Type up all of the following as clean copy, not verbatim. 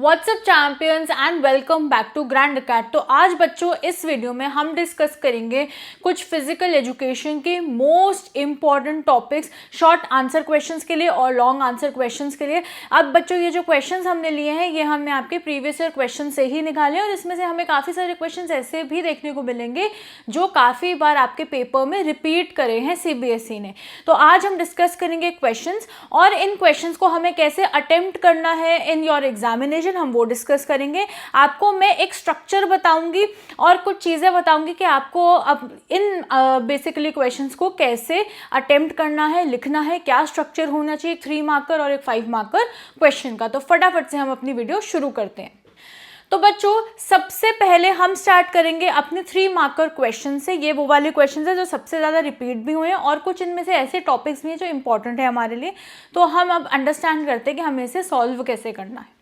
WhatsApp champions and welcome back to grand अकेड। तो आज बच्चों इस वीडियो में हम डिस्कस करेंगे कुछ फिजिकल एजुकेशन के most important topics short answer questions के लिए और लॉन्ग आंसर क्वेश्चंस के लिए। अब बच्चों ये जो क्वेश्चंस हमने लिए हैं ये हमने आपके प्रीवियस ईयर क्वेश्चन से ही निकाले हैं और इसमें से हमें काफ़ी सारे क्वेश्चन ऐसे भी देखने को मिलेंगे जो काफ़ी बार आपके पेपर में रिपीट करे हैं सीबीएसई ने। तो आज हम डिस्कस करेंगे क्वेश्चंस और इन क्वेश्चंस को हमें कैसे अटेम्प्ट करना है इन योर एग्जामिनेशन हम वो डिस्कस करेंगे। आपको मैं एक स्ट्रक्चर बताऊंगी और कुछ चीज़ें बताऊंगी कि आपको अब इन बेसिकली क्वेश्चंस को कैसे अटेम्प्ट करना है, लिखना है, क्या स्ट्रक्चर होना चाहिए 3 मार्कर और एक 5 मार्कर क्वेश्चन का। तो फटाफट से हम अपनी वीडियो शुरू करते हैं। तो बच्चों सबसे पहले हम स्टार्ट करेंगे अपने 3 मार्कर क्वेश्चन से। ये वो वाले क्वेश्चन है जो सबसे ज़्यादा रिपीट भी हुए हैं और कुछ इनमें से ऐसे टॉपिक्स भी हैं जो इंपॉर्टेंट है हमारे लिए। तो हम अब अंडरस्टैंड करते हैं कि हमें इसे सॉल्व कैसे करना है।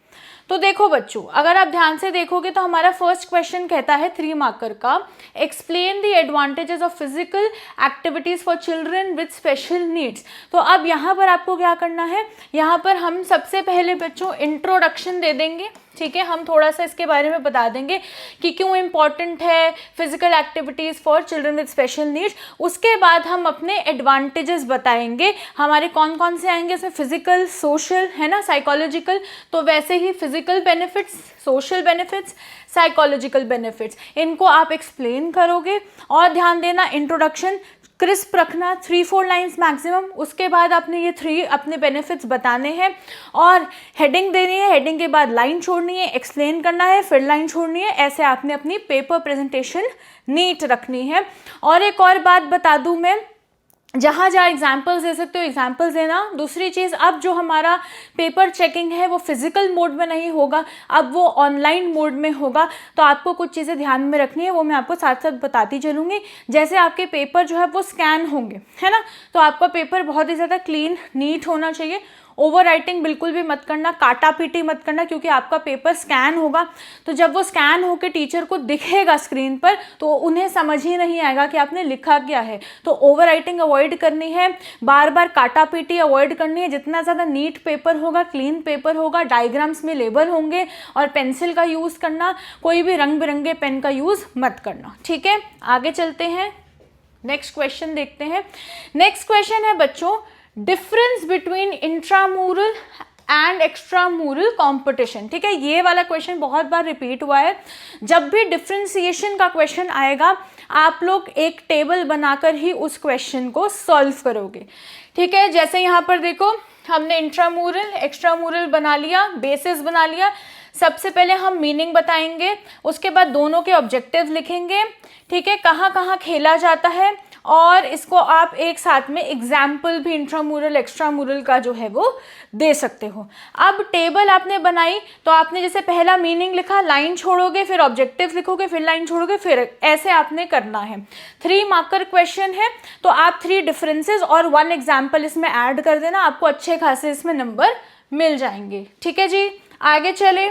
तो देखो बच्चों, अगर आप ध्यान से देखोगे तो हमारा फर्स्ट क्वेश्चन कहता है 3 मार्कर का, explain the advantages of physical activities for children with special needs. तो अब यहाँ पर आपको क्या करना है, यहाँ पर हम सबसे पहले बच्चों इंट्रोडक्शन दे देंगे। ठीक है, हम थोड़ा सा इसके बारे में बता देंगे कि क्यों इम्पॉर्टेंट है physical activities for children with special needs. उसके बाद हम अपने एडवांटेजेस बताएंगे, हमारे कौन कौन से आएंगे इसमें, फिजिकल, सोशल, है ना, साइकोलॉजिकल। तो वैसे ही physical benefits, social benefits, psychological benefits, इनको आप एक्सप्लेन करोगे। और ध्यान देना, इंट्रोडक्शन क्रिस्प रखना, 3-4 लाइन्स मैक्सिमम। उसके बाद आपने ये 3 अपने बेनिफिट्स बताने हैं और हेडिंग देनी है, हेडिंग के बाद लाइन छोड़नी है, एक्सप्लेन करना है, फिर लाइन छोड़नी है। ऐसे आपने अपनी पेपर प्रेजेंटेशन नीट रखनी है। और एक और बात बता दूं मैं, जहाँ जहाँ एग्जाम्पल्स दे सकते हो एग्जाम्पल्स देना। दूसरी चीज़, अब जो हमारा पेपर चेकिंग है वो फिजिकल मोड में नहीं होगा, अब वो ऑनलाइन मोड में होगा। तो आपको कुछ चीज़ें ध्यान में रखनी है, वो मैं आपको साथ साथ बताती चलूँगी। जैसे आपके पेपर जो है वो स्कैन होंगे, है ना, तो आपका पेपर बहुत ही ज़्यादा क्लीन नीट होना चाहिए। ओवर राइटिंग बिल्कुल भी मत करना, काटा पीटी मत करना, क्योंकि आपका पेपर स्कैन होगा। तो जब वो स्कैन होकर टीचर को दिखेगा स्क्रीन पर तो उन्हें समझ ही नहीं आएगा कि आपने लिखा क्या है। तो ओवर राइटिंग अवॉइड करनी है, बार बार काटा पीटी अवॉइड करनी है। जितना ज़्यादा नीट पेपर होगा, क्लीन पेपर होगा, डायग्राम्स में लेबल होंगे और पेंसिल का यूज़ करना, कोई भी रंग बिरंगे पेन का यूज़ मत करना। ठीक है, आगे चलते हैं, नेक्स्ट क्वेश्चन देखते हैं। नेक्स्ट क्वेश्चन है बच्चों, डिफरेंस बिटवीन इंट्रामूरल एंड एक्स्ट्रामूरल कंपटीशन। ठीक है, ये वाला क्वेश्चन बहुत बार रिपीट हुआ है। जब भी डिफरेंशिएशन का क्वेश्चन आएगा आप लोग एक टेबल बनाकर ही उस क्वेश्चन को सॉल्व करोगे। ठीक है, जैसे यहाँ पर देखो, हमने इंट्रामूरल एक्स्ट्रामूरल बना लिया, बेसिस बना लिया। सबसे पहले हम मीनिंग बताएंगे, उसके बाद दोनों के ऑब्जेक्टिव लिखेंगे। ठीक है, कहाँ कहाँ खेला जाता है, और इसको आप एक साथ में एग्जाम्पल भी इंट्रामूरल एक्स्ट्रामूरल का जो है वो दे सकते हो। अब टेबल आपने बनाई तो आपने जैसे पहला मीनिंग लिखा, लाइन छोड़ोगे, फिर ऑब्जेक्टिव लिखोगे, फिर लाइन छोड़ोगे, फिर ऐसे आपने करना है। 3 मार्कर क्वेश्चन है तो आप 3 डिफरेंसेस और 1 एग्जाम्पल इसमें ऐड कर देना, आपको अच्छे खासे इसमें नंबर मिल जाएंगे। ठीक है जी, आगे चले।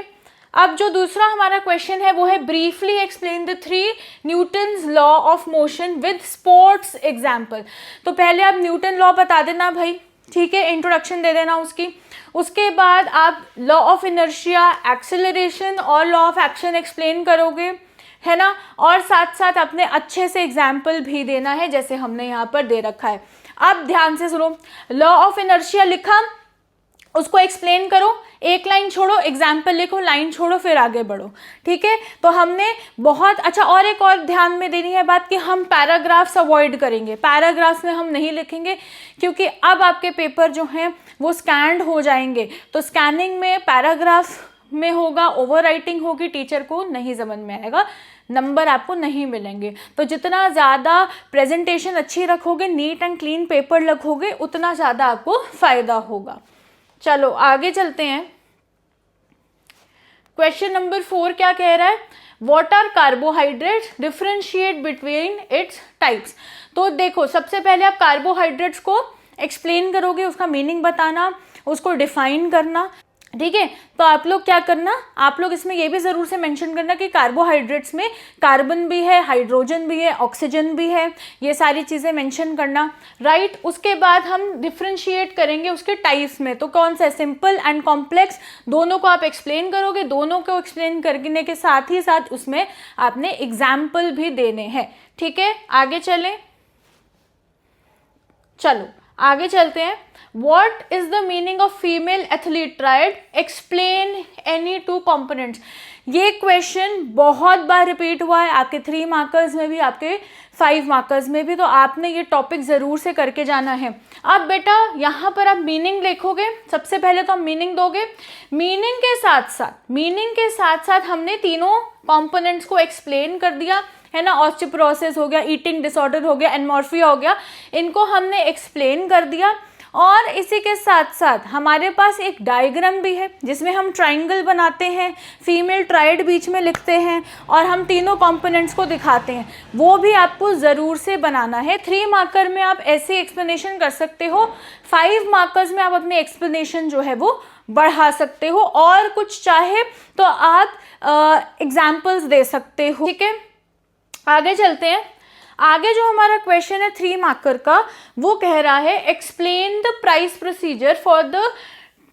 अब जो दूसरा हमारा क्वेश्चन है वो है, briefly explain the 3 Newton's law of motion with sports example. तो पहले आप न्यूटन लॉ बता देना भाई, ठीक है, इंट्रोडक्शन दे देना उसकी। उसके बाद आप लॉ ऑफ इनर्शिया, एक्सेलरेशन और लॉ ऑफ एक्शन एक्सप्लेन करोगे, है ना, और साथ साथ अपने अच्छे से एग्जाम्पल भी देना है जैसे हमने यहाँ पर दे रखा है। अब ध्यान से सुनो, लॉ ऑफ इनर्शिया लिखा, उसको एक्सप्लेन करो, एक लाइन छोड़ो, एग्जाम्पल लिखो, लाइन छोड़ो, फिर आगे बढ़ो। ठीक है, तो हमने बहुत अच्छा, और एक और ध्यान में देनी है बात कि हम पैराग्राफ्स अवॉइड करेंगे, पैराग्राफ्स में हम नहीं लिखेंगे क्योंकि अब आपके पेपर जो हैं वो स्कैन्ड हो जाएंगे। तो स्कैनिंग में पैराग्राफ में होगा, ओवर राइटिंग होगी, टीचर को नहीं समझ में आएगा, नंबर आपको नहीं मिलेंगे। तो जितना ज़्यादा प्रेजेंटेशन अच्छी रखोगे, नीट एंड क्लीन पेपर रखोगे, उतना ज़्यादा आपको फ़ायदा होगा। चलो आगे चलते हैं। क्वेश्चन नंबर 4 क्या कह रहा है, what are carbohydrates, differentiate between its types. तो देखो, सबसे पहले आप कार्बोहाइड्रेट्स को एक्सप्लेन करोगे, उसका मीनिंग बताना, उसको डिफाइन करना। ठीक है। तो आप लोग क्या करना, आप लोग इसमें ये भी ज़रूर से मेंशन करना कि कार्बोहाइड्रेट्स में कार्बन भी है, हाइड्रोजन भी है, ऑक्सीजन भी है, ये सारी चीज़ें मेंशन करना, राइट। उसके बाद हम डिफ्रेंशिएट करेंगे उसके टाइप्स में, तो कौन सा है, सिंपल एंड कॉम्प्लेक्स, दोनों को आप एक्सप्लेन करोगे। दोनों को एक्सप्लेन करने के साथ ही साथ उसमें आपने एग्जाम्पल भी देने हैं, ठीक है। आगे चलें, चलो आगे चलते हैं। What is the meaning of female athlete triad? Explain any two components. ये क्वेश्चन बहुत बार रिपीट हुआ है आपके 3 मार्कर्स में भी, आपके 5 मार्कर्स में भी, तो आपने ये टॉपिक ज़रूर से करके जाना है। अब बेटा यहाँ पर आप मीनिंग लिखोगे, सबसे पहले तो आप मीनिंग दोगे, मीनिंग के साथ साथ हमने तीनों कंपोनेंट्स को एक्सप्लेन कर दिया है ना। ऑस्टियोपोरोसिस हो गया, ईटिंग डिसऑर्डर हो गया, एनमॉर्फिया हो गया, इनको हमने एक्सप्लेन कर दिया। और इसी के साथ साथ हमारे पास एक डायग्राम भी है जिसमें हम ट्राइंगल बनाते हैं, फीमेल ट्राइड बीच में लिखते हैं और हम तीनों कंपोनेंट्स को दिखाते हैं, वो भी आपको ज़रूर से बनाना है। 3 मार्कर में आप ऐसे एक्सप्लेनेशन कर सकते हो, 5 मार्कर्स में आप अपने एक्सप्लेनेशन जो है वो बढ़ा सकते हो, और कुछ चाहे तो आप एग्जाम्पल्स दे सकते हो, ठीक है। आगे चलते हैं। आगे जो हमारा क्वेश्चन है 3 मार्कर का, वो कह रहा है explain the price procedure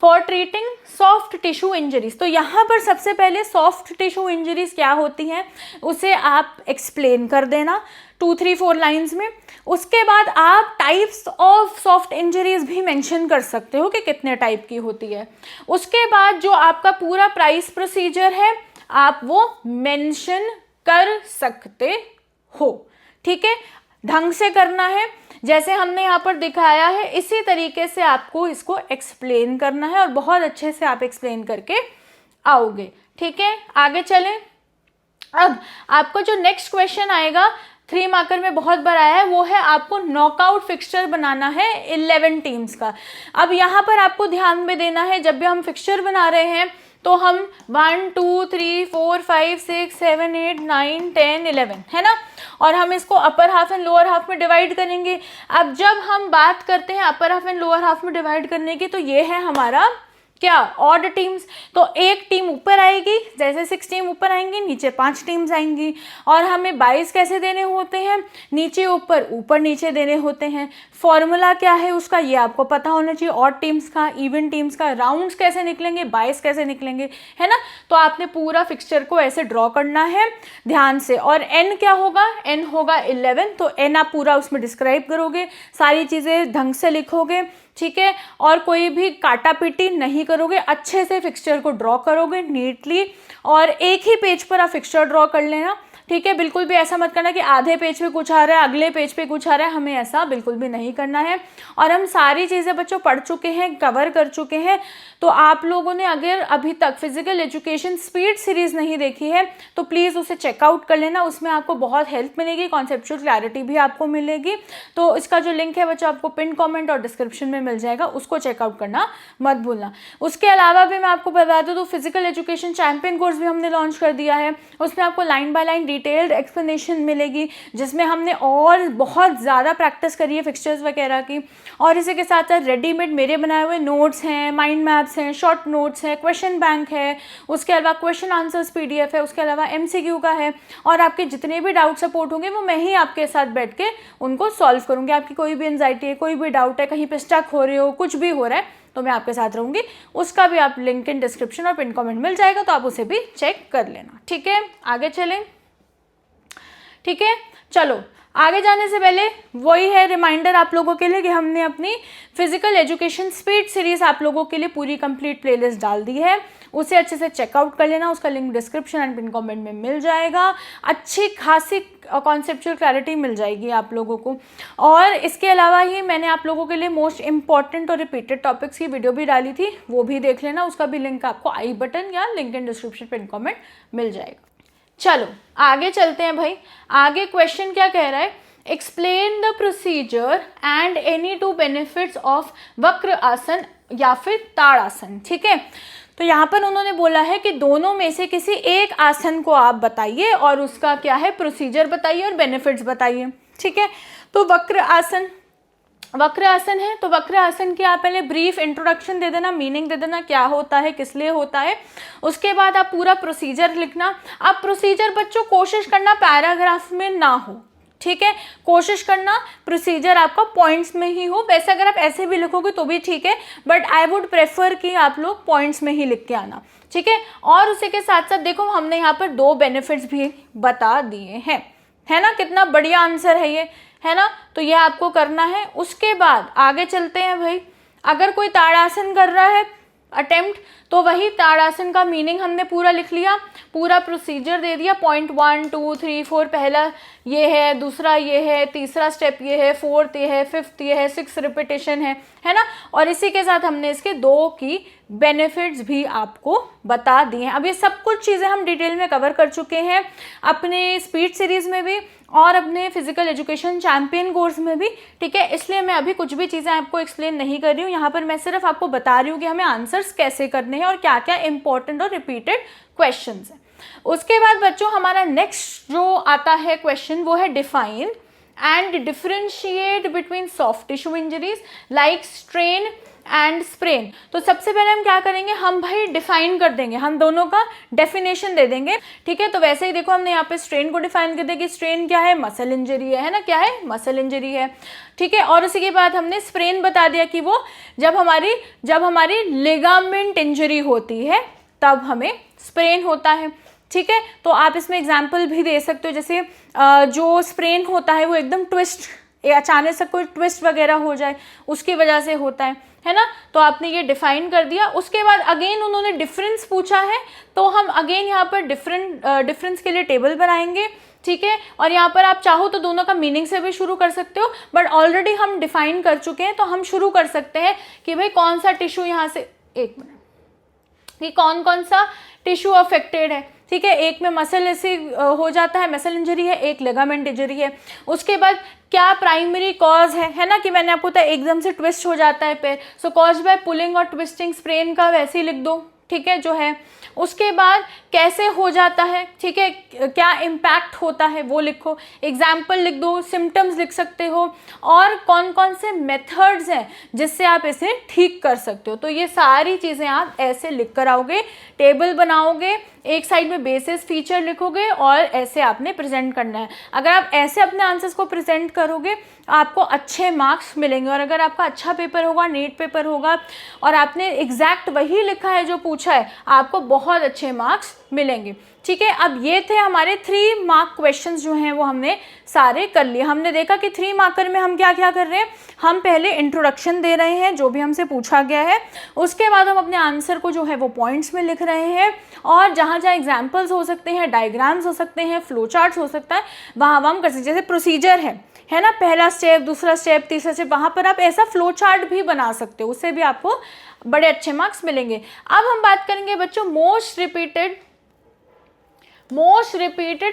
for treating soft tissue injuries. तो यहाँ पर सबसे पहले सॉफ्ट टिश्यू इंजरीज क्या होती हैं उसे आप एक्सप्लेन कर देना 2-3-4 लाइंस में। उसके बाद आप टाइप्स ऑफ सॉफ्ट इंजरीज भी मेंशन कर सकते हो कि कितने टाइप की होती है। उसके बाद जो आपका पूरा प्राइस प्रोसीजर है आप वो मेंशन कर सकते हो, ठीक है। ढंग से करना है, जैसे हमने यहाँ पर दिखाया है इसी तरीके से आपको इसको एक्सप्लेन करना है और बहुत अच्छे से आप एक्सप्लेन करके आओगे, ठीक है। आगे चलें। अब आपको जो नेक्स्ट क्वेश्चन आएगा 3 मार्कर में बहुत बार आया है, वो है आपको नॉकआउट फिक्सचर बनाना है 11 टीम्स का। अब यहाँ पर आपको ध्यान में देना है, जब भी हम फिक्सचर बना रहे हैं तो हम 1 2 3 4 5 6 7 8 9 10 11 है ना, और हम इसको upper half and lower half में डिवाइड करेंगे। अब जब हम बात करते हैं upper half and lower half में डिवाइड करने की, तो ये है हमारा क्या, ऑड टीम्स। तो एक टीम ऊपर आएगी, जैसे 6 टीम ऊपर आएंगी, नीचे 5 टीम्स आएंगी। और हमें 22 कैसे देने होते हैं, नीचे ऊपर ऊपर नीचे देने होते हैं। फॉर्मूला क्या है उसका, ये आपको पता होना चाहिए, ऑड टीम्स का, इवन टीम्स का। राउंड्स कैसे निकलेंगे, 22 कैसे निकलेंगे, है ना। तो आपने पूरा फिक्सचर को ऐसे ड्रॉ करना है ध्यान से। और एन क्या होगा, एन होगा 11, तो एन आप पूरा उसमें डिस्क्राइब करोगे, सारी चीज़ें ढंग से लिखोगे, ठीक है। और कोई भी काटा पीटी नहीं करोगे, अच्छे से फिक्सचर को ड्रॉ करोगे नीटली, और एक ही पेज पर आप फिक्सचर ड्रॉ कर लेना, ठीक है। बिल्कुल भी ऐसा मत करना कि आधे पेज पे कुछ आ रहा है, अगले पेज पे कुछ आ रहा है, हमें ऐसा बिल्कुल भी नहीं करना है। और हम सारी चीज़ें बच्चों पढ़ चुके हैं, कवर कर चुके हैं। तो आप लोगों ने अगर अभी तक फिजिकल एजुकेशन स्पीड सीरीज़ नहीं देखी है तो प्लीज़ उसे चेकआउट कर लेना, उसमें आपको बहुत हेल्प मिलेगी, कॉन्सेप्चुअल क्लैरिटी भी आपको मिलेगी। तो इसका जो लिंक है बच्चों आपको पिन कॉमेंट और डिस्क्रिप्शन में मिल जाएगा, उसको चेकआउट करना मत भूलना। उसके अलावा भी मैं आपको बता दूँ तो फिजिकल एजुकेशन चैंपियन कोर्स भी हमने लॉन्च कर दिया है, उसमें आपको line by line detailed explanation मिलेगी, जिसमें हमने और बहुत ज़्यादा प्रैक्टिस करी है फिक्सचर्स वगैरह की। और इसी के साथ साथ रेडीमेड मेरे बनाए हुए नोट्स हैं, माइंड मैप्स हैं, शॉर्ट नोट्स हैं, क्वेश्चन बैंक है, उसके अलावा क्वेश्चन आंसर्स PDF है, उसके अलावा MCQ का है। और आपके जितने भी डाउट सपोर्ट होंगे वो मैं ही आपके साथ बैठ के उनको सॉल्व करूँगी। आपकी कोई भी एंजाइटी है, कोई भी डाउट है, कहीं पे स्टक हो रहे हो, कुछ भी हो रहा है, तो मैं आपके साथ रहूँगी। उसका भी आप लिंक इन डिस्क्रिप्शन और पिन कमेंट मिल जाएगा, तो आप उसे भी चेक कर लेना, ठीक है। आगे चलें, ठीक है। चलो आगे जाने से पहले वही है रिमाइंडर आप लोगों के लिए कि हमने अपनी फिजिकल एजुकेशन स्पीड सीरीज आप लोगों के लिए पूरी कंप्लीट प्लेलिस्ट डाल दी है, उसे अच्छे से चेकआउट कर लेना, उसका link description and pin comment में मिल जाएगा। अच्छी खासी कॉन्सेप्चुअल क्लैरिटी मिल जाएगी आप लोगों को। और इसके अलावा ही मैंने आप लोगों के लिए मोस्ट इंपॉर्टेंट और रिपीटेड टॉपिक्स की वीडियो भी डाली थी, वो भी देख लेना, उसका भी लिंक आपको आई बटन या link in description pin comment मिल जाएगा। चलो आगे चलते हैं भाई। आगे क्वेश्चन क्या कह रहा है, explain the procedure and any 2 benefits of वक्र आसन या फिर ताड़ासन, ठीक है। तो यहाँ पर उन्होंने बोला है कि दोनों में से किसी एक आसन को आप बताइए और उसका क्या है प्रोसीजर बताइए और बेनिफिट्स बताइए, ठीक है। तो वक्र आसन, वक्र आसन है, तो वक्र आसन की आप पहले ब्रीफ इंट्रोडक्शन दे देना, मीनिंग दे देना, क्या होता है, किस लिए होता है। उसके बाद आप पूरा प्रोसीजर लिखना। अब प्रोसीजर बच्चों कोशिश करना पैराग्राफ में ना हो, ठीक है, कोशिश करना प्रोसीजर आपका पॉइंट्स में ही हो। वैसे अगर आप ऐसे भी लिखोगे तो भी ठीक है, बट आई वुड प्रेफर कि आप लोग पॉइंट्स में ही लिख के आना, ठीक है। और उसी के साथ साथ देखो हमने यहाँ पर 2 बेनिफिट्स भी बता दिए हैं, है ना, कितना बढ़िया आंसर है ये, है ना। तो ये आपको करना है। उसके बाद आगे चलते हैं भाई। अगर कोई ताड़ासन कर रहा है अटेम्प्ट, तो वही ताड़ासन का मीनिंग हमने पूरा लिख लिया, पूरा प्रोसीजर दे दिया, पॉइंट 1 2 3 4, पहला ये है, दूसरा ये है, तीसरा स्टेप ये है, 4th ये है, 5th ये है, 6 रिपीटेशन है ना। और इसी के साथ हमने इसके 2 की बेनिफिट्स भी आपको बता दिए हैं। अब ये सब कुछ चीज़ें हम डिटेल में कवर कर चुके हैं अपने स्पीड सीरीज़ में भी और अपने फिजिकल एजुकेशन चैंपियन कोर्स में भी, ठीक है। इसलिए मैं अभी कुछ भी चीज़ें आपको एक्सप्लेन नहीं कर रही हूँ, यहाँ पर मैं सिर्फ आपको बता रही हूँ कि हमें आंसर्स कैसे करने हैं और क्या क्या इंपॉर्टेंट और रिपीटेड क्वेश्चंस हैं। उसके बाद बच्चों हमारा नेक्स्ट जो आता है क्वेश्चन वो है define and differentiate between soft tissue injuries like strain and sprain. तो सबसे पहले हम क्या करेंगे, हम भाई डिफाइन कर देंगे, हम दोनों का डेफिनेशन दे देंगे, ठीक है। तो वैसे ही देखो हमने यहाँ पे स्ट्रेन को डिफाइन कर दिया कि स्ट्रेन क्या है, मसल इंजरी है ना, क्या है, मसल इंजरी है, ठीक है। और उसी के बाद हमने स्प्रेन बता दिया कि वो जब हमारी लिगामेंट इंजरी होती है तब हमें स्प्रेन होता है, ठीक है। तो आप इसमें एग्जाम्पल भी दे सकते हो, जैसे जो स्प्रेन होता है वो एकदम ट्विस्ट, अचानक से कोई ट्विस्ट वगैरह हो जाए उसकी वजह से होता है ना। तो आपने ये डिफाइन कर दिया। उसके बाद अगेन उन्होंने डिफरेंस पूछा है, तो हम अगेन यहाँ पर डिफरेंस के लिए टेबल बनाएंगे, ठीक है। और यहाँ पर आप चाहो तो दोनों का मीनिंग से भी शुरू कर सकते हो, बट ऑलरेडी हम डिफाइन कर चुके हैं तो हम शुरू कर सकते हैं कि भाई कौन सा टिश्यू यहाँ से, एक मिनट, कि कौन कौन सा टिश्यू अफेक्टेड है, ठीक है। एक में मसल ऐसे हो जाता है, मसल इंजरी है, एक लिगामेंट इंजरी है। उसके बाद क्या प्राइमरी कॉज है ना, कि मैंने आपको बताया एकदम से ट्विस्ट हो जाता है पैर, सो कॉज बाय पुलिंग और ट्विस्टिंग स्प्रेन का वैसे ही लिख दो, ठीक है, जो है। उसके बाद कैसे हो जाता है, ठीक है, क्या इम्पैक्ट होता है वो लिखो, एग्जाम्पल लिख दो, सिम्टम्स लिख सकते हो, और कौन कौन से मेथड्स हैं जिससे आप इसे ठीक कर सकते हो। तो ये सारी चीज़ें आप ऐसे लिख कर आओगे, टेबल बनाओगे, एक साइड में बेसिस फीचर लिखोगे और ऐसे आपने प्रेजेंट करना है। अगर आप ऐसे अपने आंसर्स को प्रेजेंट करोगे आपको अच्छे मार्क्स मिलेंगे। और अगर आपका अच्छा पेपर होगा, नीट पेपर होगा, और आपने एग्जैक्ट वही लिखा है जो पूछा है, आपको बहुत अच्छे मार्क्स मिलेंगे, ठीक है। अब ये थे हमारे 3 मार्क क्वेश्चंस जो हैं वो हमने सारे कर लिए। हमने देखा कि 3 मार्कर में हम क्या क्या कर रहे हैं, हम पहले इंट्रोडक्शन दे रहे हैं जो भी हमसे पूछा गया है, उसके बाद हम अपने आंसर को जो है वो पॉइंट्स में लिख रहे हैं, और जहाँ जहाँ एग्जाम्पल्स हो सकते हैं, डायग्राम्स हो सकते हैं, फ्लो चार्ट्स हो सकता है, वहाँ हम कर सकते हैं। जैसे प्रोसीजर है ना, पहला स्टेप, दूसरा स्टेप, तीसरा स्टेप, वहाँ पर आप ऐसा फ्लो चार्ट भी बना सकते हो, उससे भी आपको बड़े अच्छे मार्क्स मिलेंगे। अब हम बात करेंगे बच्चों मोस्ट रिपीटेड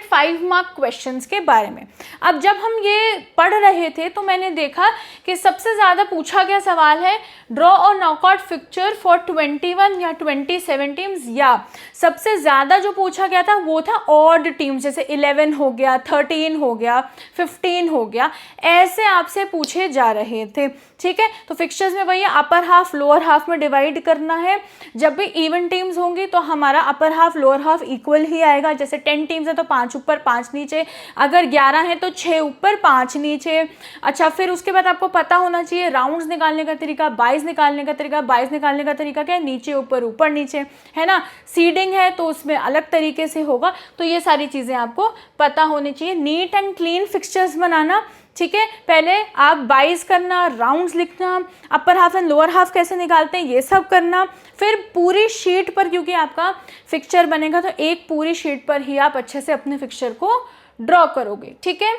5 मार्क क्वेश्चंस के बारे में। अब जब हम ये पढ़ रहे थे तो मैंने देखा कि सबसे ज़्यादा पूछा गया सवाल है ड्रॉ और नॉकआउट फिक्चर फॉर 21 या 27 टीम्स, या सबसे ज़्यादा जो पूछा गया था वो था ऑड टीम्स, जैसे 11 हो गया, 13 हो गया, 15 हो गया, ऐसे आपसे पूछे जा रहे थे, ठीक है। तो फिक्चर्स में वही अपर हाफ लोअर हाफ में डिवाइड करना है। जब भी इवन टीम्स होंगी तो हमारा upper half lower half equal ही आएगा। जैसे 10 टीम्स है तो 5 ऊपर 5 नीचे, अगर 11 है तो 6 ऊपर 5 नीचे। अच्छा, फिर उसके बाद आपको पता होना चाहिए राउंड्स निकालने का तरीका, बाइज निकालने का तरीका। बाइज निकालने का तरीका क्या है, नीचे ऊपर ऊपर नीचे, है ना। सीडिंग है तो उसमें अलग तरीके से होगा। तो ये सारी चीज़ें आपको पता होनी चाहिए। नीट एंड क्लीन फिक्चर्स बनाना, ठीक है। पहले आप बाइज करना, राउंड्स लिखना, upper half and lower half कैसे निकालते हैं ये सब करना। फिर पूरी शीट पर, क्योंकि आपका फिक्चर बनेगा तो एक पूरी शीट पर ही आप अच्छे से अपने फिक्चर को ड्रॉ करोगे, ठीक है।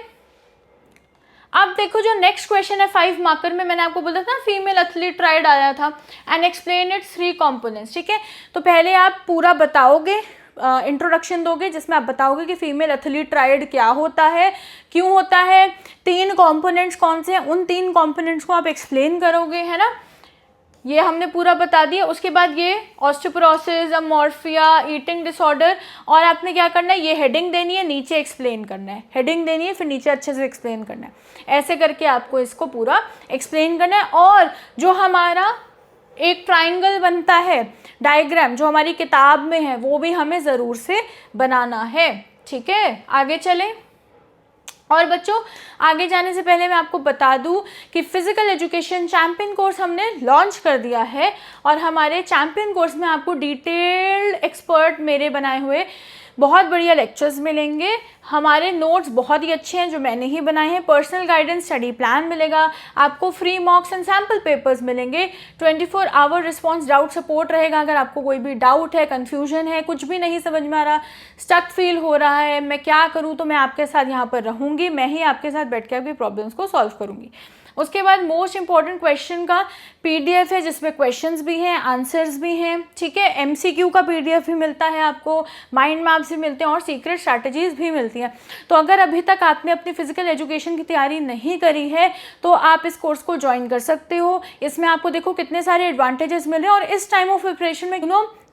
अब देखो जो नेक्स्ट क्वेश्चन है 5 मार्कर में, मैंने आपको बोला था फीमेल एथलीट ट्रायड आया था, एंड एक्सप्लेन इट्स 3 कंपोनेंट्स, ठीक है। तो पहले आप पूरा बताओगे, इंट्रोडक्शन दोगे जिसमें आप बताओगे कि फीमेल एथलीट ट्रायड क्या होता है, क्यों होता है, 3 कंपोनेंट्स कौन से हैं, उन 3 कंपोनेंट्स को आप एक्सप्लेन करोगे, है ना। ये हमने पूरा बता दिया। उसके बाद ये ऑस्टियोपोरोसिस, अमॉर्फिया, ईटिंग डिसऑर्डर, और आपने क्या करना है, ये हेडिंग देनी है, नीचे एक्सप्लेन करना है, हेडिंग देनी है, फिर नीचे अच्छे से एक्सप्लेन करना है। ऐसे करके आपको इसको पूरा एक्सप्लेन करना है। और जो हमारा एक ट्राइंगल बनता है डायग्राम जो हमारी किताब में है, वो भी हमें ज़रूर से बनाना है। ठीक है, आगे चलें। और बच्चों, आगे जाने से पहले मैं आपको बता दूं कि फिजिकल एजुकेशन चैंपियन कोर्स हमने लॉन्च कर दिया है, और हमारे चैंपियन कोर्स में आपको डिटेल्ड एक्सपर्ट मेरे बनाए हुए बहुत बढ़िया लेक्चर्स मिलेंगे। हमारे नोट्स बहुत ही अच्छे हैं जो मैंने ही बनाए हैं, पर्सनल गाइडेंस, स्टडी प्लान मिलेगा आपको, फ्री मॉक्स एंड सैम्पल पेपर्स मिलेंगे, 24 आवर रिस्पॉन्स डाउट सपोर्ट रहेगा। अगर आपको कोई भी डाउट है, कन्फ्यूजन है, कुछ भी नहीं समझ में आ रहा, स्टक फील हो रहा है, मैं क्या करूँ, तो मैं आपके साथ यहाँ पर रहूँगी, मैं ही आपके साथ बैठ के आपकी प्रॉब्लम्स को सॉल्व करूँगी। उसके बाद मोस्ट इंपॉर्टेंट क्वेश्चन का पीडीएफ है जिसमें क्वेश्चंस भी हैं, आंसर्स भी हैं। ठीक है, एमसीक्यू का पीडीएफ भी मिलता है आपको, माइंड मैप्स भी मिलते हैं, और सीक्रेट स्ट्रैटेजीज भी मिलती हैं। तो अगर अभी तक आपने अपनी फिजिकल एजुकेशन की तैयारी नहीं करी है तो आप इस कोर्स को ज्वाइन कर सकते हो। इसमें आपको देखो कितने सारे एडवांटेजेस मिल रहे हैं, और इस टाइम ऑफ प्रिपरेशन में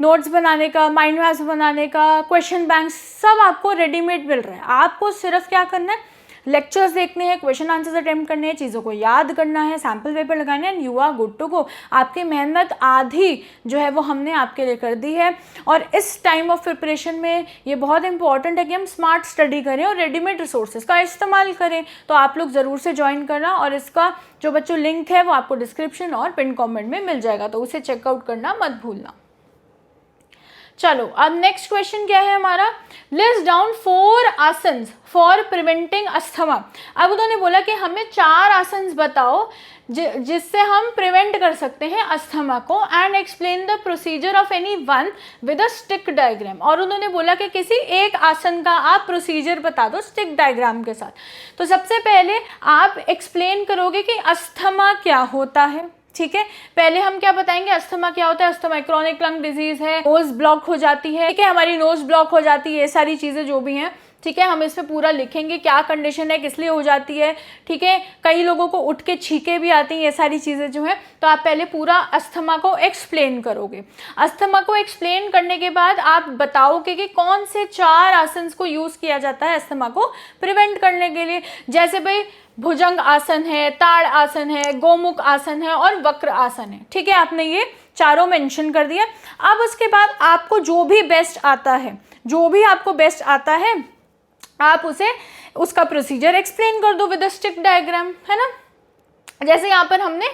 नोट्स बनाने का, माइंड मैप्स बनाने का, क्वेश्चन बैंक सब आपको रेडीमेड मिल रहा है। आपको सिर्फ क्या करना है, लेक्चर्स देखने हैं, क्वेश्चन आंसर्स अटेम्प्ट करने हैं, चीज़ों को याद करना है, सैम्पल पेपर लगाने हैं, you are good to go. आपकी मेहनत आधी जो है वो हमने आपके लिए कर दी है। और इस टाइम ऑफ प्रिपरेशन में ये बहुत इंपॉर्टेंट है कि हम स्मार्ट स्टडी करें और रेडीमेड रिसोर्सेज का इस्तेमाल करें। तो आप लोग ज़रूर से ज्वाइन करना, और इसका जो बच्चों लिंक है वो आपको डिस्क्रिप्शन और पिन कॉमेंट में मिल जाएगा, तो उसे चेकआउट करना मत भूलना। चलो, अब नेक्स्ट क्वेश्चन क्या है हमारा, list down 4 asanas for preventing asthma. अब उन्होंने बोला कि हमें 4 आसन्स बताओ जिससे हम प्रिवेंट कर सकते हैं अस्थमा को, and explain the procedure of any one with a stick diagram. और उन्होंने बोला कि किसी एक आसन का आप प्रोसीजर बता दो स्टिक डायग्राम के साथ। तो सबसे पहले आप एक्सप्लेन करोगे कि अस्थमा क्या होता है। ठीक है, पहले हम क्या बताएंगे, अस्थमा क्या होता है। अस्थमा क्रॉनिक लंग डिजीज है, नोज ब्लॉक हो जाती है, ठीक है, हमारी नोज ब्लॉक हो जाती है, ये सारी चीजें जो भी हैं, ठीक है, हम इसमें पूरा लिखेंगे क्या कंडीशन है, किस लिए हो जाती है। ठीक है, कई लोगों को उठ के छींके भी आती हैं, ये सारी चीज़ें जो है। तो आप पहले पूरा अस्थमा को एक्सप्लेन करोगे। अस्थमा को एक्सप्लेन करने के बाद आप बताओगे कि कौन से 4 आसन को यूज़ किया जाता है अस्थमा को प्रिवेंट करने के लिए। जैसे भाई भुजंग आसन है, ताड़ आसन है, गोमुख आसन है और वक्र आसन है। ठीक है, आपने ये चारों मेंशन कर दिया। अब उसके बाद आपको जो भी बेस्ट आता है, जो भी आपको बेस्ट आता है, आप उसे उसका प्रोसीजर एक्सप्लेन कर दो विद अ स्टिक डायग्राम, है ना। जैसे यहाँ पर हमने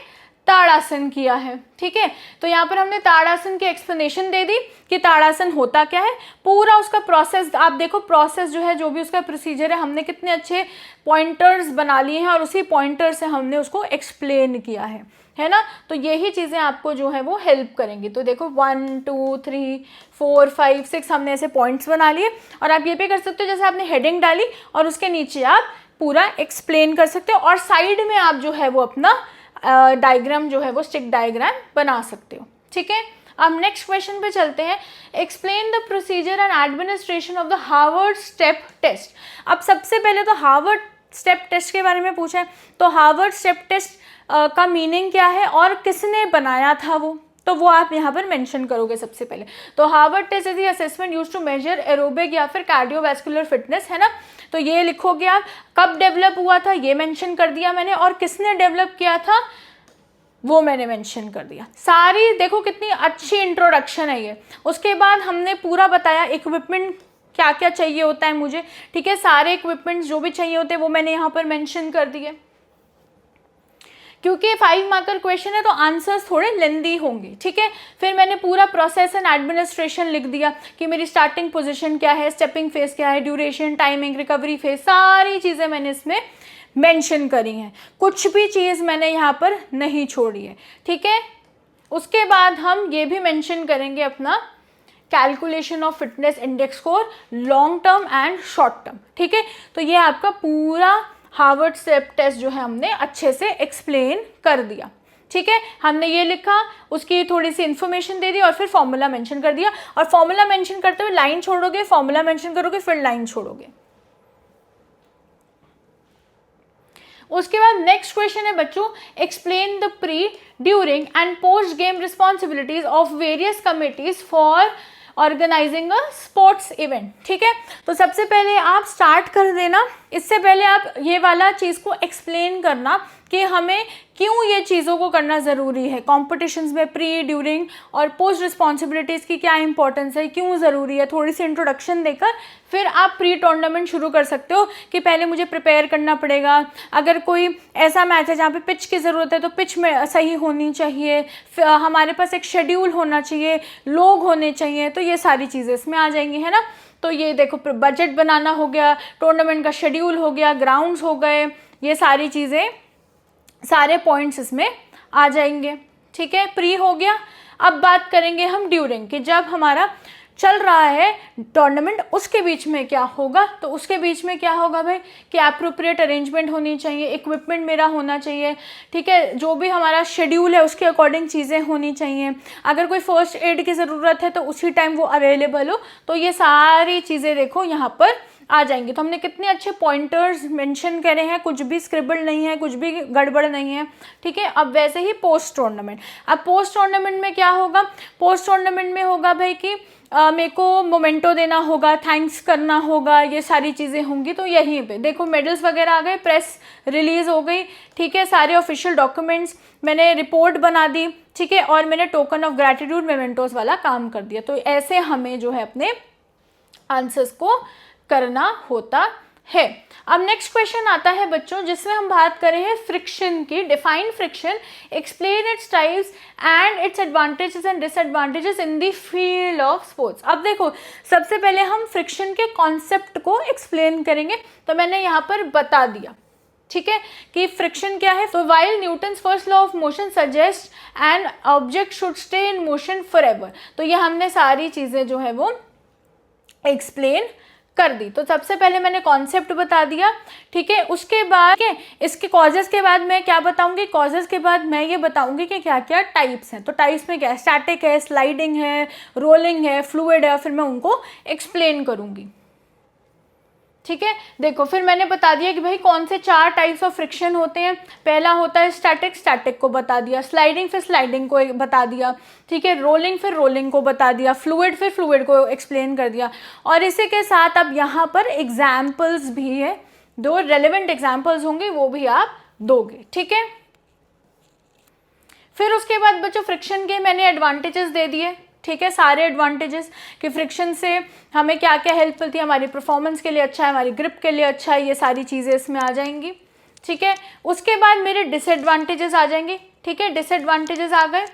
ताड़ासन किया है, ठीक है, तो यहाँ पर हमने ताड़ासन की एक्सप्लेनेशन दे दी कि ताड़ासन होता क्या है, पूरा उसका प्रोसेस आप देखो। प्रोसेस जो है, जो भी उसका प्रोसीजर है, हमने कितने अच्छे पॉइंटर्स बना लिए हैं और उसी पॉइंटर से हमने उसको एक्सप्लेन किया है ना। तो यही चीज़ें आपको जो है वो हेल्प करेंगी। तो देखो 1 2 3 4 5 6 हमने ऐसे पॉइंट्स बना लिए, और आप ये भी कर सकते हो जैसे आपने हेडिंग डाली और उसके नीचे आप पूरा एक्सप्लेन कर सकते हो, और साइड में आप जो है वो अपना डायग्राम जो है वो स्टिक डायग्राम बना सकते हो। ठीक है, अब नेक्स्ट क्वेश्चन पे चलते हैं। Explain the procedure and administration of the Harvard step test. अब सबसे पहले तो हार्वर्ड स्टेप टेस्ट के बारे में पूछा है, तो हार्वर्ड स्टेप टेस्ट का मीनिंग क्या है और किसने बनाया था वो, तो वो आप यहाँ पर मेंशन करोगे सबसे पहले। तो Harvard test is the assessment used to measure aerobic या फिर कार्डियोवैस्कुलर फिटनेस, है ना। तो ये लिखोगे आप, कब डेवलप हुआ था ये मेंशन कर दिया मैंने, और किसने डेवलप किया था वो मैंने मेंशन कर दिया। सारी देखो कितनी अच्छी इंट्रोडक्शन है ये। उसके बाद हमने पूरा बताया इक्विपमेंट क्या क्या चाहिए होता है मुझे, ठीक है, सारे इक्विपमेंट्स जो भी चाहिए होते हैं वो मैंने यहाँ पर मेंशन कर दिए। क्योंकि 5 मार्कर क्वेश्चन है तो आंसर्स थोड़े लेंदी होंगे, ठीक है। फिर मैंने पूरा प्रोसेस एंड एडमिनिस्ट्रेशन लिख दिया कि मेरी स्टार्टिंग पोजीशन क्या है, स्टेपिंग फेज क्या है, ड्यूरेशन, टाइमिंग, रिकवरी फेज, सारी चीज़ें मैंने इसमें मेंशन करी हैं। कुछ भी चीज़ मैंने यहाँ पर नहीं छोड़ी है, ठीक है। उसके बाद हम ये भी मेंशन करेंगे अपना calculation of fitness index score, long term and short term, ठीक है। तो ये आपका पूरा हार्वर्ड स्टेप टेस्ट जो है हमने अच्छे से एक्सप्लेन कर दिया, ठीक है। हमने ये लिखा, उसकी थोड़ी सी इन्फॉर्मेशन दे दी और फिर फॉर्मूला मेंशन कर दिया। और फॉर्मूला मेंशन करते हुए लाइन छोड़ोगे, फॉर्मूला मेंशन करोगे, फिर लाइन छोड़ोगे। उसके बाद नेक्स्ट क्वेश्चन है बच्चों, explain the pre, during and post game responsibilities of various committees for organizing a sports event. ठीक है, तो सबसे पहले आप स्टार्ट कर देना, इससे पहले आप ये वाला चीज़ को एक्सप्लेन करना कि हमें क्यों ये चीज़ों को करना ज़रूरी है, कॉम्पिटिशन्स में प्री, ड्यूरिंग और पोस्ट रिस्पॉन्सिबिलिटीज़ की क्या इंपॉर्टेंस है, क्यों ज़रूरी है, थोड़ी सी इंट्रोडक्शन देकर फिर आप प्री टूर्नामेंट शुरू कर सकते हो कि पहले मुझे प्रिपेयर करना पड़ेगा, अगर कोई ऐसा मैच है जहाँ पे पिच की ज़रूरत है तो पिच में सही होनी चाहिए, हमारे पास एक शेड्यूल होना चाहिए, लोग होने चाहिए, तो ये सारी चीज़ें इसमें आ जाएंगी, है ना। तो ये देखो, बजट बनाना हो गया, टूर्नामेंट का शेड्यूल हो गया, ग्राउंड्स हो गए, ये सारी चीज़ें, सारे पॉइंट्स इसमें आ जाएंगे। ठीक है, प्री हो गया। अब बात करेंगे हम ड्यूरिंग कि जब हमारा चल रहा है टूर्नामेंट उसके बीच में क्या होगा, तो उसके बीच में क्या होगा भाई कि एप्रोप्रिएट अरेंजमेंट होनी चाहिए, इक्विपमेंट मेरा होना चाहिए, ठीक है, जो भी हमारा शेड्यूल है उसके अकॉर्डिंग चीज़ें होनी चाहिए, अगर कोई फर्स्ट एड की ज़रूरत है तो उसी टाइम वो अवेलेबल हो, तो ये सारी चीज़ें देखो यहाँ पर आ जाएंगे। तो हमने कितने अच्छे पॉइंटर्स मेंशन करे हैं, कुछ भी स्क्रिबल नहीं है, कुछ भी गड़बड़ नहीं है। ठीक है, अब वैसे ही पोस्ट टूर्नामेंट, अब पोस्ट टूर्नामेंट में क्या होगा, पोस्ट टूर्नामेंट में होगा भाई कि मेरे को मोमेंटो देना होगा, थैंक्स करना होगा, ये सारी चीज़ें होंगी। तो यहीं पे देखो मेडल्स वगैरह आ गए, प्रेस रिलीज़ हो गई, ठीक है, सारे ऑफिशियल डॉक्यूमेंट्स, मैंने रिपोर्ट बना दी, ठीक है, और मैंने टोकन ऑफ ग्रैटिट्यूड मेमेंटोज वाला काम कर दिया। तो ऐसे हमें जो है अपने आंसर्स को करना होता है। अब नेक्स्ट क्वेश्चन आता है बच्चों जिसमें हम बात करें हैं फ्रिक्शन की, define friction, explain its types and its advantages and disadvantages in the field of sports. अब देखो सबसे पहले हम फ्रिक्शन के कॉन्सेप्ट को एक्सप्लेन करेंगे, तो मैंने यहाँ पर बता दिया, ठीक है, कि फ्रिक्शन क्या है। तो while Newton's first law of motion suggest an object should stay in motion forever, तो ये हमने सारी चीज़ें जो है वो एक्सप्लेन कर दी। तो सबसे पहले मैंने कॉन्सेप्ट बता दिया, ठीक है, उसके बाद इसके कॉजेस के बाद मैं क्या बताऊंगी, कॉजेस के बाद मैं ये बताऊंगी कि क्या क्या टाइप्स हैं। तो टाइप्स में क्या है, स्टैटिक है, स्लाइडिंग है, रोलिंग है, फ्लूइड है, फिर मैं उनको एक्सप्लेन करूंगी। ठीक है, देखो फिर मैंने बता दिया कि भाई कौन से 4 टाइप्स ऑफ फ्रिक्शन होते हैं। पहला होता है स्टैटिक, स्टैटिक को बता दिया, स्लाइडिंग फिर स्लाइडिंग को बता दिया, ठीक है, रोलिंग फिर रोलिंग को बता दिया, फ्लूइड फिर फ्लूइड को एक्सप्लेन कर दिया। और इसी के साथ अब यहाँ पर एग्जाम्पल्स भी है, 2 रेलेवेंट एग्जाम्पल्स होंगे, वो भी आप दोगे। ठीक है, फिर उसके बाद बच्चों फ्रिक्शन के मैंने एडवांटेजेस दे दिए, ठीक है, सारे एडवांटेजेस कि फ्रिक्शन से हमें क्या क्या हेल्प मिलती है, हमारी परफॉर्मेंस के लिए अच्छा है, हमारी ग्रिप के लिए अच्छा है, ये सारी चीज़ें इसमें आ जाएंगी। ठीक है, उसके बाद मेरे डिसएडवांटेजेस आ जाएंगे। ठीक है, डिसएडवांटेजेस आ गए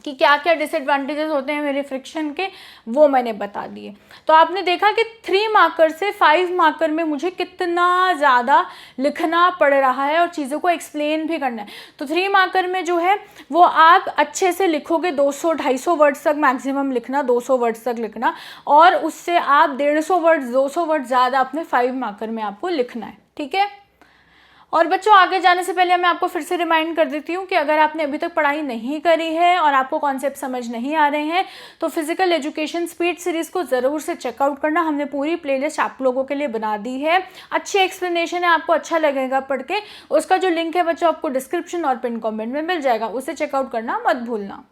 कि क्या क्या डिसएडवांटेजेस होते हैं मेरे फ्रिक्शन के, वो मैंने बता दिए। तो आपने देखा कि 3 मार्कर से 5 मार्कर में मुझे कितना ज़्यादा लिखना पड़ रहा है और चीज़ों को एक्सप्लेन भी करना है। तो 3 मार्कर में जो है वो आप अच्छे से लिखोगे, 200-250 वर्ड्स तक मैक्सिमम लिखना, 200 वर्ड्स तक लिखना, और उससे आप 150 वर्ड्स 200 वर्ड्स ज़्यादा अपने 5 मार्कर में आपको लिखना है। ठीक है, और बच्चों आगे जाने से पहले मैं आपको फिर से रिमाइंड कर देती हूँ कि अगर आपने अभी तक पढ़ाई नहीं करी है और आपको कॉन्सेप्ट समझ नहीं आ रहे हैं तो फिजिकल एजुकेशन स्पीड सीरीज़ को ज़रूर से चेकआउट करना। हमने पूरी प्लेलिस्ट आप लोगों के लिए बना दी है, अच्छी एक्सप्लेनेशन है, आपको अच्छा लगेगा पढ़ के। उसका जो लिंक है बच्चों आपको डिस्क्रिप्शन और पिन कॉमेंट में मिल जाएगा, उसे चेकआउट करना मत भूलना।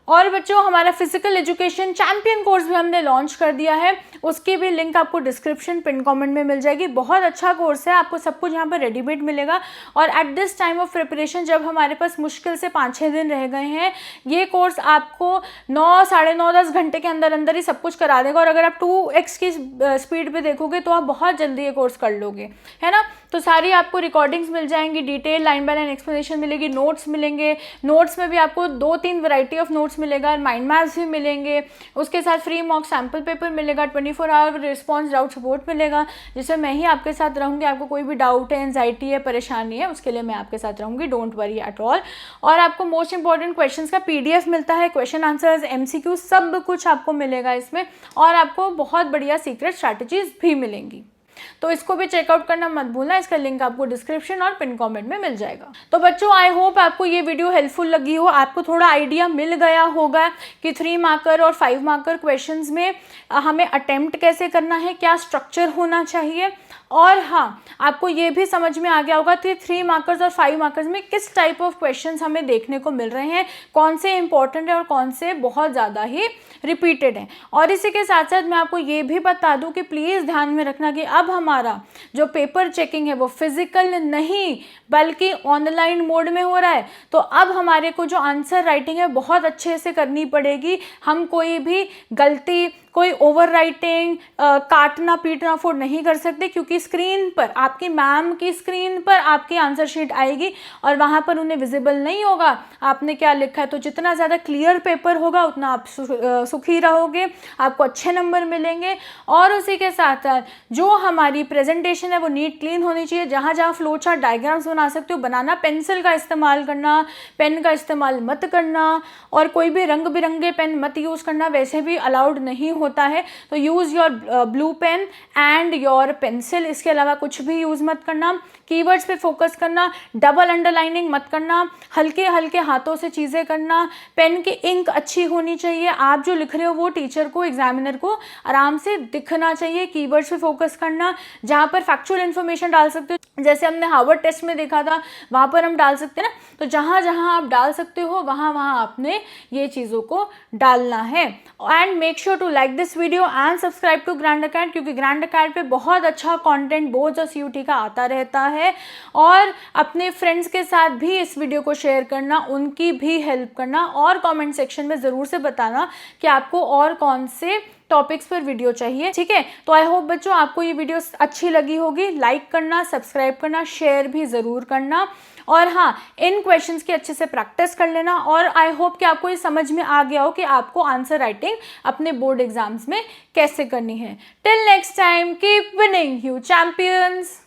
और बच्चों हमारा फिजिकल एजुकेशन चैंपियन कोर्स भी हमने लॉन्च कर दिया है, उसकी भी लिंक आपको डिस्क्रिप्शन पिन कमेंट में मिल जाएगी। बहुत अच्छा कोर्स है, आपको सब कुछ यहाँ पर रेडीमेड मिलेगा। और at this time of preparation जब हमारे पास मुश्किल से 5-6 दिन रह गए हैं, ये कोर्स आपको 9, साढ़े 9, 10 घंटे के अंदर अंदर ही सब कुछ करा देगा। और अगर आप 2x की स्पीड पे देखोगे तो आप बहुत जल्दी ये कोर्स कर लोगे, है ना। तो सारी आपको रिकॉर्डिंग्स मिल जाएंगी, detail line by line explanation मिलेगी, नोट्स मिलेंगे, नोट्स में भी आपको 2-3 वैरायटी ऑफ नोट्स मिलेगा, माइंड मैप्स भी मिलेंगे, उसके साथ फ्री मॉक सैम्पल पेपर मिलेगा, 24 आवर रिस्पॉन्स डाउट सपोर्ट मिलेगा, जिसमें मैं ही आपके साथ रहूँगी। आपको कोई भी डाउट है, एंजाइटी है, परेशानी है, उसके लिए मैं आपके साथ रहूँगी, डोंट वरी एट ऑल। और आपको मोस्ट इंपॉर्टेंट क्वेश्चंस का PDF मिलता है, क्वेश्चन आंसर्स, MCQ सब कुछ आपको मिलेगा इसमें, और आपको बहुत बढ़िया सीक्रेट स्ट्रैटेजीज भी मिलेंगी। तो इसको भी चेकआउट करना मत भूलना, इसका लिंक आपको डिस्क्रिप्शन और पिन कमेंट में मिल जाएगा। तो बच्चों आई होप आपको ये वीडियो हेल्पफुल लगी हो, आपको थोड़ा आइडिया मिल गया होगा कि 3 मार्कर और 5 मार्कर क्वेश्चंस में हमें अटेम्प्ट कैसे करना है, क्या स्ट्रक्चर होना चाहिए। और हाँ, आपको ये भी समझ में आ गया होगा कि 3 मार्कर्स और 5 मार्कर्स में किस टाइप ऑफ क्वेश्चंस हमें देखने को मिल रहे हैं, कौन से इंपॉर्टेंट है और कौन से बहुत ज़्यादा ही रिपीटेड हैं। और इसी के साथ साथ मैं आपको ये भी बता दूं कि प्लीज़ ध्यान में रखना कि अब हमारा जो पेपर चेकिंग है वो फिजिकल नहीं बल्कि ऑनलाइन मोड में हो रहा है। तो अब हमारे को जो आंसर राइटिंग है बहुत अच्छे से करनी पड़ेगी। हम कोई भी गलती, कोई ओवर राइटिंग, काटना पीटना फोड़ नहीं कर सकते, क्योंकि स्क्रीन पर, आपकी मैम की स्क्रीन पर आपकी आंसर शीट आएगी और वहाँ पर उन्हें विजिबल नहीं होगा आपने क्या लिखा है। तो जितना ज़्यादा क्लियर पेपर होगा उतना आप सुखी रहोगे, आपको अच्छे नंबर मिलेंगे। और उसी के साथ साथ जो हमारी प्रेजेंटेशन है वो नीट क्लीन होनी चाहिए। जहाँ जहाँ फ्लो चार्ट डायग्राम्स बना सकते हो बनाना, पेंसिल का इस्तेमाल करना, पेन का इस्तेमाल मत करना, और कोई भी रंग बिरंगे पेन मत यूज़ करना, वैसे भी अलाउड नहीं होता है। तो use your blue pen and your pencil, इसके अलावा कुछ भी यूज़ मत करना। कीवर्ड्स पे फोकस करना, डबल अंडरलाइनिंग मत करना, हल्के हल्के हाथों से चीज़ें करना, पेन की इंक अच्छी होनी चाहिए, आप जो लिख रहे हो वो टीचर को, एग्जामिनर को आराम से दिखना चाहिए। कीवर्ड्स पे फोकस करना, जहाँ पर फैक्चुअल इन्फॉर्मेशन डाल सकते हो, जैसे हमने हार्वर्ड टेस्ट में देखा था वहाँ पर हम डाल सकते हैं ना, तो जहाँ जहाँ आप डाल सकते हो वहाँ वहाँ आपने ये चीज़ों को डालना है। And make sure to like this video and subscribe to Grand Academy, क्योंकि ग्रैंड अकेडमी पे बहुत अच्छा कंटेंट बोर्ड्स और सीयूटी का आता रहता है। और अपने फ्रेंड्स के साथ भी इस वीडियो को शेयर करना, उनकी भी हेल्प करना, और कमेंट सेक्शन में ज़रूर से बताना कि आपको और कौन से टॉपिक्स पर वीडियो चाहिए, ठीक है। तो आई होप बच्चों आपको ये वीडियो अच्छी लगी होगी। लाइक करना, सब्सक्राइब करना, शेयर भी ज़रूर करना, और हाँ, इन क्वेश्चंस की अच्छे से प्रैक्टिस कर लेना। और आई होप कि आपको ये समझ में आ गया हो कि आपको आंसर राइटिंग अपने बोर्ड एग्जाम्स में कैसे करनी है। Till next time, keep winning you champions.